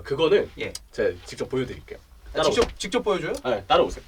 그거는 예. 제가 직접 보여드릴게요. 직접 보여줘요? 네, 따라오세요.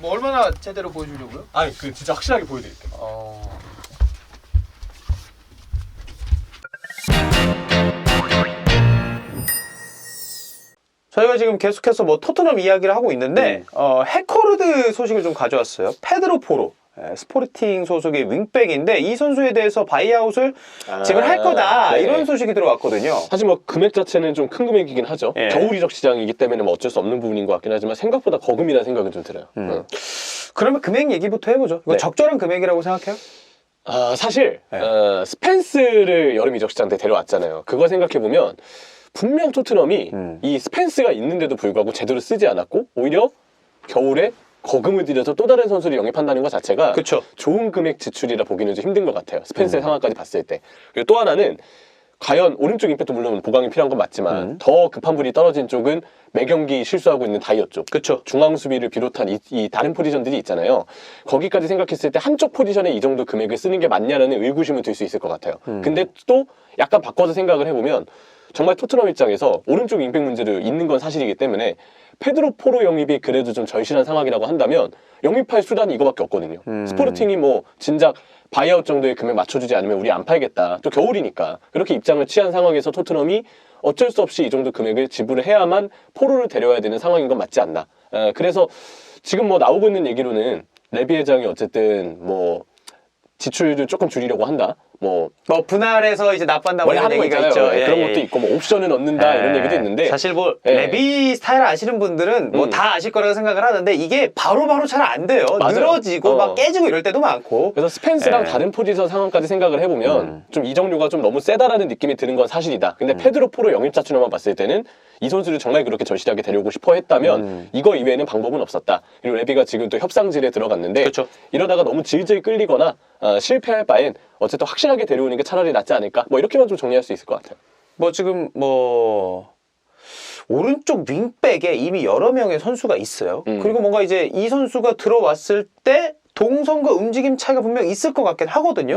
뭐 얼마나 제대로 보여주려고요? 아니 진짜 확실하게 보여드릴게요. 저희가 지금 계속해서 뭐 토트넘 이야기를 하고 있는데 해커르드 소식을 좀 가져왔어요. 페드로 포로. 스포르팅 소속의 윙백인데 이 선수에 대해서 바이아웃을 지금 할 거다 네. 이런 소식이 들어왔거든요. 사실 뭐 금액 자체는 좀 큰 금액이긴 하죠. 예. 겨울 이적 시장이기 때문에 뭐 어쩔 수 없는 부분인 것 같긴 하지만 생각보다 거금이라는 생각은 좀 들어요. 그러면 금액 얘기부터 해보죠. 이거 네. 적절한 금액이라고 생각해요? 사실 네. 스펜스를 여름 이적 시장 때 데려왔잖아요. 그거 생각해보면 분명 토트넘이 이 스펜스가 있는데도 불구하고 제대로 쓰지 않았고 오히려 겨울에 거금을 들여서 또 다른 선수를 영입한다는 것 자체가 그쵸. 좋은 금액 지출이라 보기는 좀 힘든 것 같아요. 스펜스의 상황까지 봤을 때. 그리고 또 하나는 과연 오른쪽 임팩도 물론 보강이 필요한 건 맞지만 더 급한 불이 떨어진 쪽은 매경기 실수하고 있는 다이어 쪽. 그쵸. 중앙 수비를 비롯한 이 다른 포지션들이 있잖아요. 거기까지 생각했을 때 한쪽 포지션에 이 정도 금액을 쓰는 게 맞냐라는 의구심을 들 수 있을 것 같아요. 근데 또 약간 바꿔서 생각을 해보면 정말 토트넘 입장에서 오른쪽 임팩 문제를 있는 건 사실이기 때문에 페드로 포로 영입이 그래도 좀 절실한 상황이라고 한다면 영입할 수단이 이거밖에 없거든요. 스포르팅이 뭐 진작 바이아웃 정도의 금액 맞춰주지 않으면 우리 안 팔겠다. 또 겨울이니까 그렇게 입장을 취한 상황에서 토트넘이 어쩔 수 없이 이 정도 금액을 지불을 해야만 포로를 데려와야 되는 상황인 건 맞지 않나. 그래서 지금 뭐 나오고 있는 얘기로는 레비 회장이 어쨌든 뭐 지출을 조금 줄이려고 한다. 뭐 분할해서 이제 납부한다고 원래 하는 하는 거 얘기가 있잖아요. 있죠. 그런 것도 있고 뭐 옵션을 넣는다 이런 얘기도 있는데 사실 뭐 예. 레비 스타일 아시는 분들은 뭐 다 아실 거라고 생각을 하는데 이게 바로바로 잘 안 돼요. 맞아요. 늘어지고 막 깨지고 이럴 때도 많고. 그래서 스펜스랑 예. 다른 포지션 상황까지 생각을 해보면 좀 이적료가 좀 너무 세다라는 느낌이 드는 건 사실이다. 근데 페드로 포로 영입 자체로만 봤을 때는 이 선수를 정말 그렇게 절실하게 데려오고 싶어 했다면 이거 이외에는 방법은 없었다. 그리고 레비가 지금 또 협상질에 들어갔는데 그렇죠. 이러다가 너무 질질 끌리거나 실패할 바엔 어쨌든 확실하게 데려오는 게 차라리 낫지 않을까? 뭐 이렇게만 좀 정리할 수 있을 것 같아요. 뭐 지금 뭐 오른쪽 윙백에 이미 여러 명의 선수가 있어요. 그리고 뭔가 이제 이 선수가 들어왔을 때 동선과 움직임 차이가 분명 있을 것 같긴 하거든요.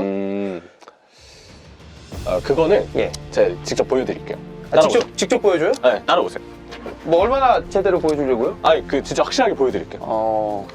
그거는 예. 제가 직접 보여드릴게요. 직접 보여줘요? 네, 따라오세요. 뭐 얼마나 제대로 보여주려고요? 진짜 확실하게 보여드릴게요.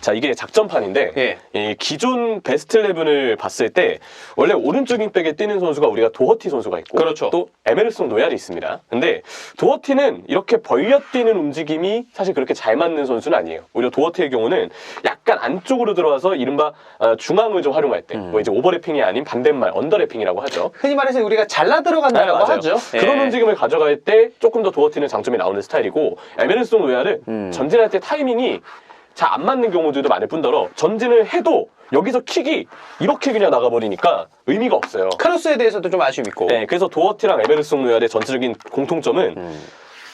자, 이게 작전판인데 예. 이 기존 베스트 11을 봤을 때 원래 오른쪽 윙백에 뛰는 선수가 우리가 도허티 선수가 있고 그렇죠. 또 에메르송 노얄이 있습니다. 근데 도허티는 이렇게 벌려 뛰는 움직임이 사실 그렇게 잘 맞는 선수는 아니에요. 오히려 도허티의 경우는 약간 안쪽으로 들어와서 이른바 중앙을 좀 활용할 때 뭐 이제 오버래핑이 아닌 반대말 언더래핑이라고 하죠. 흔히 말해서 우리가 잘라 들어간다라고 맞아요. 하죠. 그런 예. 움직임을 가져갈 때 조금 더 도어티는 장점이 나오는 스타일이고 에메르송 노얄은 전진할 때 타이밍이 잘 안 맞는 경우들도 많을 뿐더러 전진을 해도 여기서 킥이 이렇게 그냥 나가버리니까 의미가 없어요. 크로스에 대해서도 좀 아쉬움 있고. 네, 그래서 도어티랑 에메르송 노얄의 전체적인 공통점은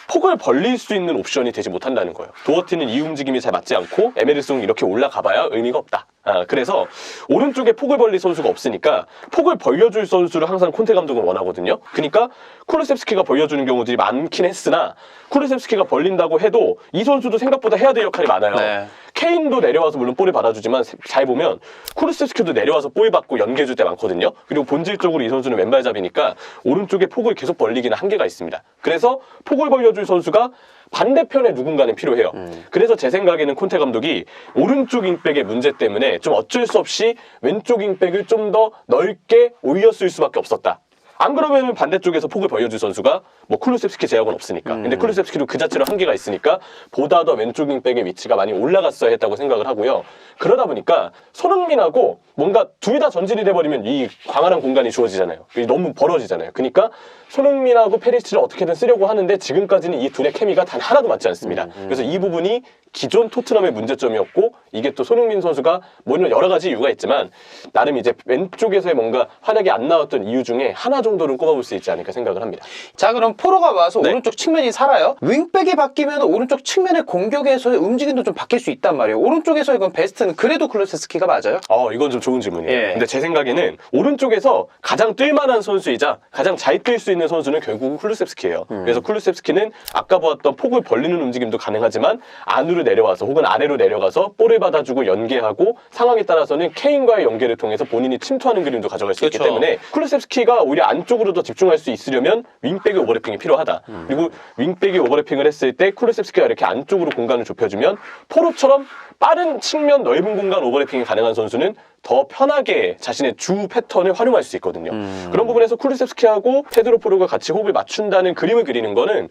폭을 벌릴 수 있는 옵션이 되지 못한다는 거예요. 도어티는 이 움직임이 잘 맞지 않고 에메르송이 이렇게 올라가봐야 의미가 없다. 그래서 오른쪽에 폭을 벌릴 선수가 없으니까 폭을 벌려줄 선수를 항상 콘테 감독은 원하거든요. 그러니까 쿠르셉스키가 벌려주는 경우들이 많긴 했으나 쿠르셉스키가 벌린다고 해도 이 선수도 생각보다 해야 될 역할이 많아요. 네. 케인도 내려와서 물론 볼을 받아주지만 잘 보면 쿠르셉스키도 내려와서 볼 받고 연계해줄 때 많거든요. 그리고 본질적으로 이 선수는 왼발잡이니까 오른쪽에 폭을 계속 벌리기는 한계가 있습니다. 그래서 폭을 벌려줄 선수가 반대편에 누군가는 필요해요. 그래서 제 생각에는 콘테 감독이 오른쪽 윙백의 문제 때문에 좀 어쩔 수 없이 왼쪽 윙백을 좀 더 넓게 올렸을 수밖에 없었다. 안 그러면 반대쪽에서 폭을 벌려줄 선수가 뭐 쿠루셉스키 제약은 없으니까. 근데 쿠루셉스키도 그 자체로 한계가 있으니까 보다 더 왼쪽 윙백의 위치가 많이 올라갔어야 했다고 생각을 하고요. 그러다 보니까 손흥민하고 뭔가 둘 다 전진이 돼버리면 이 광활한 공간이 주어지잖아요. 너무 벌어지잖아요. 그러니까 손흥민하고 페리시치를 어떻게든 쓰려고 하는데 지금까지는 이 둘의 케미가 단 하나도 맞지 않습니다. 그래서 이 부분이 기존 토트넘의 문제점이었고 이게 또 손흥민 선수가 물론 여러 가지 이유가 있지만 나름 이제 왼쪽에서의 뭔가 활약이 안 나왔던 이유 중에 하나 정도는 꼽아볼 수 있지 않을까 생각을 합니다. 자, 그럼 포로가 와서 네. 오른쪽 측면이 살아요. 윙백이 바뀌면 오른쪽 측면의 공격에서의 움직임도 좀 바뀔 수 있단 말이에요. 오른쪽에서 이건 베스트는 그래도 클루세스키가 맞아요? 이건 좀 좋은 질문이에요. 예. 근데 제 생각에는 오른쪽에서 가장 뛸만한 선수이자 가장 잘 뛸 수 있는 선수는 결국은 쿨루셉스키예요. 그래서 쿨루셉스키는 아까 보았던 폭을 벌리는 움직임도 가능하지만 안으로 밑으로 내려와서 혹은 아래로 내려가서 볼을 받아주고 연계하고 상황에 따라서는 케인과의 연계를 통해서 본인이 침투하는 그림도 가져갈 수 있기 그렇죠. 때문에 쿨루셉스키가 오히려 안쪽으로 더 집중할 수 있으려면 윙백의 오버래핑이 필요하다. 그리고 윙백이 오버래핑을 했을 때 쿨루셉스키가 이렇게 안쪽으로 공간을 좁혀주면 포로처럼 빠른 측면 넓은 공간 오버래핑이 가능한 선수는 더 편하게 자신의 주 패턴을 활용할 수 있거든요. 그런 부분에서 쿨루셉스키하고 페드로 포로가 같이 호흡을 맞춘다는 그림을 그리는 거는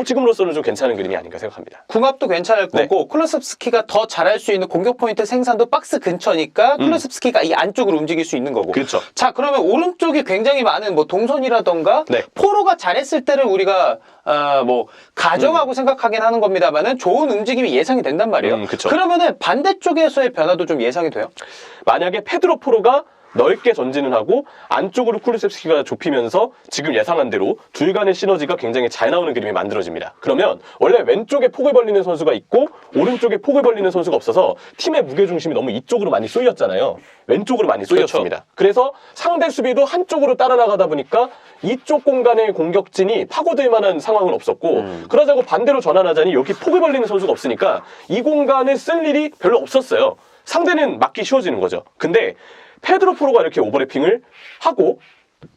지금으로서는 좀 괜찮은 그림이 아닌가 생각합니다. 궁합도 괜찮을 네. 거고 쿨루셉스키가 더 잘할 수 있는 공격 포인트 생산도 박스 근처니까 쿨루셉스키가 이 안쪽으로 움직일 수 있는 거고. 그렇죠. 자, 그러면 오른쪽이 굉장히 많은 뭐 동선이라던가 네. 포로가 잘했을 때를 우리가 뭐 가정하고 생각하긴 하는 겁니다만은 좋은 움직임이 예상이 된단 말이에요. 그쵸. 그러면은 반대쪽에서의 변화도 좀 예상이 돼요? 만약에 페드로 포로가 넓게 전진을 하고 안쪽으로 쿨루셉스키가 좁히면서 지금 예상한 대로 둘 간의 시너지가 굉장히 잘 나오는 그림이 만들어집니다. 그러면 원래 왼쪽에 폭을 벌리는 선수가 있고 오른쪽에 폭을 벌리는 선수가 없어서 팀의 무게중심이 너무 이쪽으로 많이 쏠렸잖아요. 왼쪽으로 많이 쏠렸습니다. 그래서 상대 수비도 한쪽으로 따라 나가다 보니까 이쪽 공간의 공격진이 파고들 만한 상황은 없었고 그러자고 반대로 전환하자니 여기 폭을 벌리는 선수가 없으니까 이 공간을 쓸 일이 별로 없었어요. 상대는 막기 쉬워지는 거죠. 근데 페드로 포로가 이렇게 오버래핑을 하고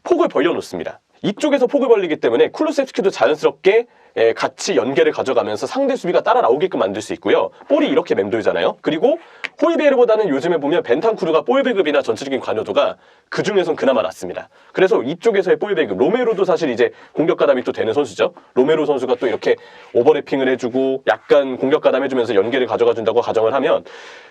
폭을 벌려놓습니다. 이쪽에서 폭을 벌리기 때문에 쿨루셉스키도 자연스럽게 같이 연계를 가져가면서 상대 수비가 따라 나오게끔 만들 수 있고요. 볼이 이렇게 맴돌잖아요. 그리고 호이베르보다는 요즘에 보면 벤탄쿠르가 볼 배급이나 전체적인 관여도가 그 중에선 그나마 낮습니다. 그래서 이쪽에서의 볼 배급, 로메로도 사실 이제 공격 가담이 또 되는 선수죠. 로메로 선수가 또 이렇게 오버래핑을 해주고 약간 공격 가담해주면서 연계를 가져가 준다고 가정을 하면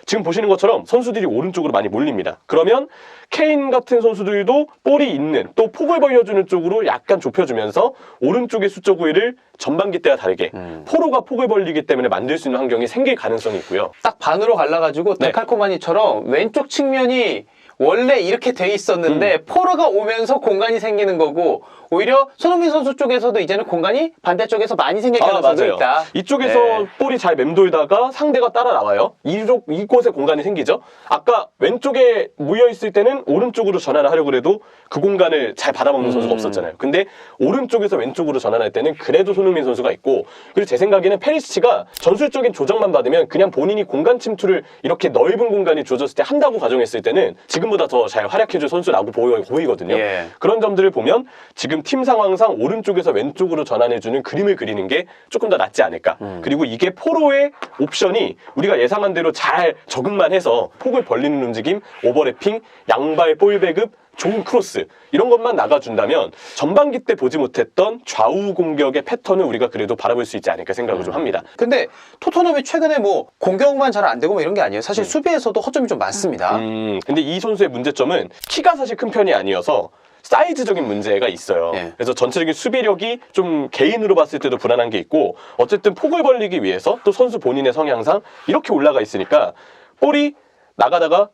지금 보시는 것처럼 선수들이 오른쪽으로 많이 몰립니다. 그러면 케인 같은 선수들도 볼이 있는 또 폭을 벌려주는 쪽으로 약간 좁혀주면서 오른쪽의 수적 우위를 전반기 때와 다르게 포로가 폭을 벌리기 때문에 만들 수 있는 환경이 생길 가능성이 있고요. 딱 반으로 갈라가지고 네. 데칼코마니처럼 왼쪽 측면이 원래 이렇게 돼 있었는데 포로가 오면서 공간이 생기는 거고 오히려 손흥민 선수 쪽에서도 이제는 공간이 반대쪽에서 많이 생길 가능성도 맞아요. 있다. 이쪽에서 네. 볼이 잘 맴돌다가 상대가 따라 나와요. 이곳에 공간이 생기죠. 아까 왼쪽에 모여 있을 때는 오른쪽으로 전환을 하려고 해도 그 공간을 잘 받아먹는 선수가 없었잖아요. 근데 오른쪽에서 왼쪽으로 전환할 때는 그래도 손흥민 선수가 있고 그리고 제 생각에는 페리시치가 전술적인 조정만 받으면 그냥 본인이 공간 침투를 이렇게 넓은 공간이 주어졌을 때 한다고 가정했을 때는 지금보다 더 잘 활약해줄 선수라고 보이거든요. 예. 그런 점들을 보면 지금 팀 상황상 오른쪽에서 왼쪽으로 전환해주는 그림을 그리는 게 조금 더 낫지 않을까. 그리고 이게 포로의 옵션이 우리가 예상한 대로 잘 적응만 해서 폭을 벌리는 움직임, 오버래핑, 양발 볼 배급, 좋은 크로스 이런 것만 나가준다면 전반기 때 보지 못했던 좌우 공격의 패턴을 우리가 그래도 바라볼 수 있지 않을까 생각을 좀 합니다. 근데 토트넘이 최근에 뭐 공격만 잘 안 되고 뭐 이런 게 아니에요. 사실 수비에서도 허점이 좀 많습니다. 근데 이 선수의 문제점은 키가 사실 큰 편이 아니어서 사이즈적인 문제가 있어요. 예. 그래서 전체적인 수비력이 좀 개인으로 봤을 때도 불안한 게 있고 어쨌든 폭을 벌리기 위해서 또 선수 본인의 성향상 이렇게 올라가 있으니까 볼이 나가다가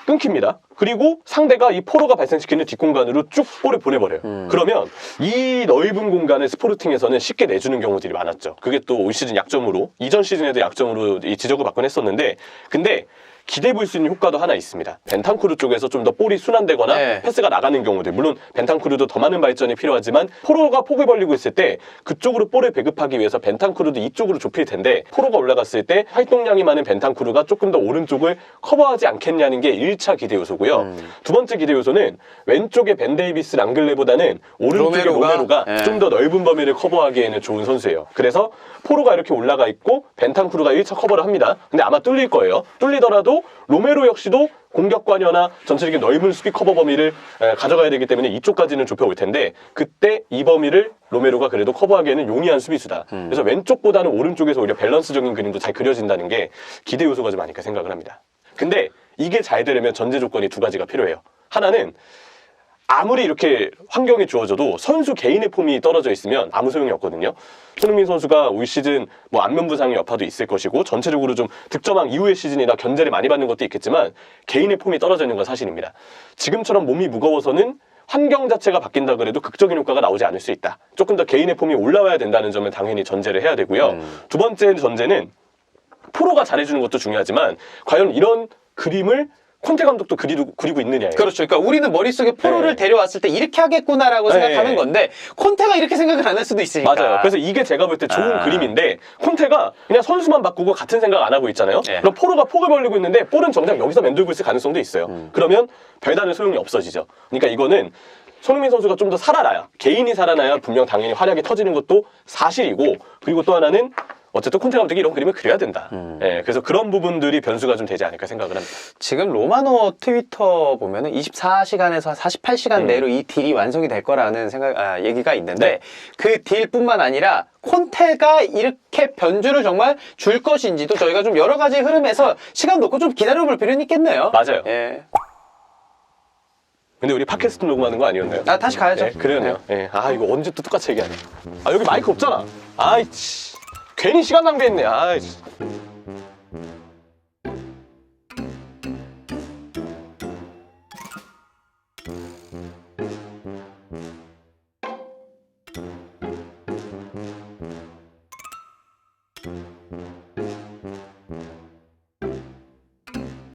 끊깁니다. 그리고 상대가 이 포로가 발생시키는 뒷공간으로 쭉 볼을 보내버려요. 그러면 이 넓은 공간을 스포르팅에서는 쉽게 내주는 경우들이 많았죠. 그게 또 올 시즌 약점으로 이전 시즌에도 약점으로 이 지적을 받곤 했었는데 근데 기대해 볼 수 있는 효과도 하나 있습니다. 벤탄쿠르 쪽에서 좀 더 볼이 순환되거나 네. 패스가 나가는 경우들 물론 벤탄쿠르도 더 많은 발전이 필요하지만 포로가 폭을 벌리고 있을 때 그쪽으로 볼을 배급하기 위해서 벤탄쿠르도 이쪽으로 좁힐 텐데 포로가 올라갔을 때 활동량이 많은 벤탄쿠르가 조금 더 오른쪽을 커버하지 않겠냐는 게 1차 기대 요소고요. 두 번째 기대 요소는 왼쪽에 벤 데이비스 랑글레보다는 오른쪽에 로메로가 예. 좀 더 넓은 범위를 커버하기에는 좋은 선수예요. 그래서 포로가 이렇게 올라가 있고 벤탄쿠르가 1차 커버를 합니다. 근데 아마 뚫릴 거예요. 뚫리더라도 로메로 역시도 공격 관여나 전체적인 넓은 수비 커버 범위를 가져가야 되기 때문에 이쪽까지는 좁혀올 텐데 그때 이 범위를 로메로가 그래도 커버하기에는 용이한 수비수다. 그래서 왼쪽보다는 오른쪽에서 오히려 밸런스적인 그림도 잘 그려진다는 게 기대 요소가 좀 아닐까 생각을 합니다. 근데 이게 잘 되려면 전제 조건이 두 가지가 필요해요. 하나는 아무리 이렇게 환경이 주어져도 선수 개인의 폼이 떨어져 있으면 아무 소용이 없거든요. 손흥민 선수가 올 시즌 뭐 안면 부상의 여파도 있을 것이고 전체적으로 좀 득점왕 이후의 시즌이라 견제를 많이 받는 것도 있겠지만 개인의 폼이 떨어져 있는 건 사실입니다. 지금처럼 몸이 무거워서는 환경 자체가 바뀐다 그래도 극적인 효과가 나오지 않을 수 있다. 조금 더 개인의 폼이 올라와야 된다는 점을 당연히 전제를 해야 되고요. 두 번째 전제는 프로가 잘해주는 것도 중요하지만 과연 이런 그림을 콘테 감독도 그리고 있느냐예요. 그렇죠. 그러니까 우리는 머릿속에 포로를 네. 데려왔을 때 이렇게 하겠구나라고 네. 생각하는 건데 콘테가 이렇게 생각을 안 할 수도 있으니까. 맞아요. 그래서 이게 제가 볼 때 좋은 아. 그림인데 콘테가 그냥 선수만 바꾸고 같은 생각 안 하고 있잖아요. 네. 그럼 포로가 폭을 벌리고 있는데 볼은 정작 여기서 맴돌고 있을 가능성도 있어요. 그러면 별다른 소용이 없어지죠. 그러니까 이거는 손흥민 선수가 좀 더 살아나야, 개인이 살아나야 분명 당연히 활약이 터지는 것도 사실이고, 그리고 또 하나는 어쨌든 콘테 감독이 이런 그림을 그려야 된다. 예, 그래서 그런 부분들이 변수가 좀 되지 않을까 생각을 합니다. 지금 로마노 트위터 보면은 24시간에서 48시간 내로 이 딜이 완성이 될 거라는 얘기가 있는데 네. 그 딜뿐만 아니라 콘테가 이렇게 변주를 정말 줄 것인지도 저희가 좀 여러 가지 흐름에서 시간 놓고 좀 기다려볼 필요는 있겠네요. 맞아요. 예. 근데 우리 팟캐스트 녹음하는 거 아니었나요? 아, 다시 가야죠. 네, 그러네요. 예. 아, 이거 언제 또 똑같이 얘기하네. 아, 여기 마이크 없잖아. 아이씨. 괜히 시간 낭비했네. 아이씨.